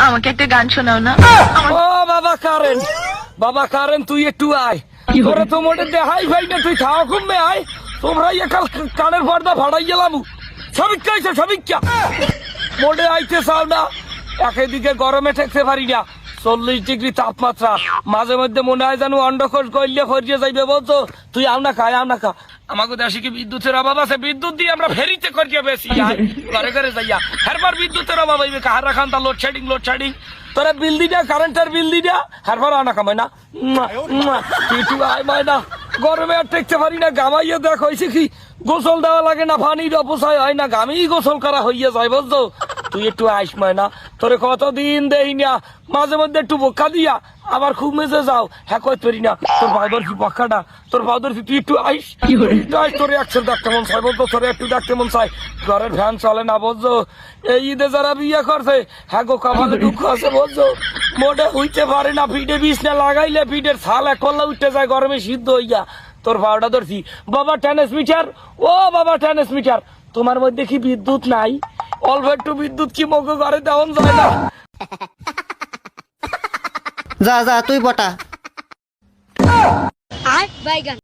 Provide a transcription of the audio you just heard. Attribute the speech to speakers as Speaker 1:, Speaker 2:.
Speaker 1: আমাকে একটা গান শোনাও না।
Speaker 2: ও বাবা কারেন তুই একটু আয়, তোরে তো মোটে দেখাই ভাই না, তুই খাওয়া কমবে আয়। তোমরা একাল কানের পর্দা ভাড়াই গেলাম, সবিক্ষা আইসো সবিক্ষা মোটে আইতে চাও না। একদিকে গরমে ঠেকতে পারি না, 40 ডিগ্রি তাপমাত্রা, মাঝে মধ্যে মনে হয় যেন অন্ডকোষ গইলে ফরিয়ে যাইবে বলতো। তুই আও না খা। আমাকে দেশে কি বিদ্যুতের অভাব আছে? বিদ্যুৎ দিয়ে আমরা ফেরিতে করিয়ে বেশি ঘরে ঘরে যাইয়া হেরবার বিদ্যুতের অভাব হইবে। কাহার রাখান তা লোডশেডিং তোরা বিল দিটা, কারেন্টের বিল দিটা হেরবার আনা কামাই না। কিছু আয় মায় না, গরমে আর টেকতে পারি না। গামাইয়ে দেখ হয়েছে কি, গোসল দেওয়া লাগে না, পানির অপচয় হয় না, গামেই গোসল করা হইয়া যায় বুঝছো। তুই একটু আইস মায় না, তোরে কতদিন দেই না, মাঝে মধ্যে একটু বোকা দিয়া আবার খুব মেজে যাও। হ্যাঁ কই পারি না, তোর ভাইবার কি পক্ষাটা, তোর ভাইদের কি, তুই একটু আইস। তোরে একশো দেখতে মন চাই বলতো, তোরে একটু দেখতে মন চাই। ঘরের ফ্যান চলে না বুঝছো। এই ঈদে যারা বিয়ে করছে হ্যাঁ গো কপালে দুঃখ আছে বুঝছো। মোটে হইতে পারে না, পিঠে বিছনা লাগাইলে পিঠের ছাল এক কল্লা উঠতে যায় গরমে সিদ্ধ হইয়া। তোর ভাওটা ধরছি বাবা ট্রান্সমিটার, ও বাবা ট্রান্সমিটার, তোমার মধ্যে কি বিদ্যুৎ নাই? অল্প একটু বিদ্যুৎ কি মগে ঘরে দেওয়ান যায় না?
Speaker 3: যা তুই বটা।
Speaker 4: বাইগান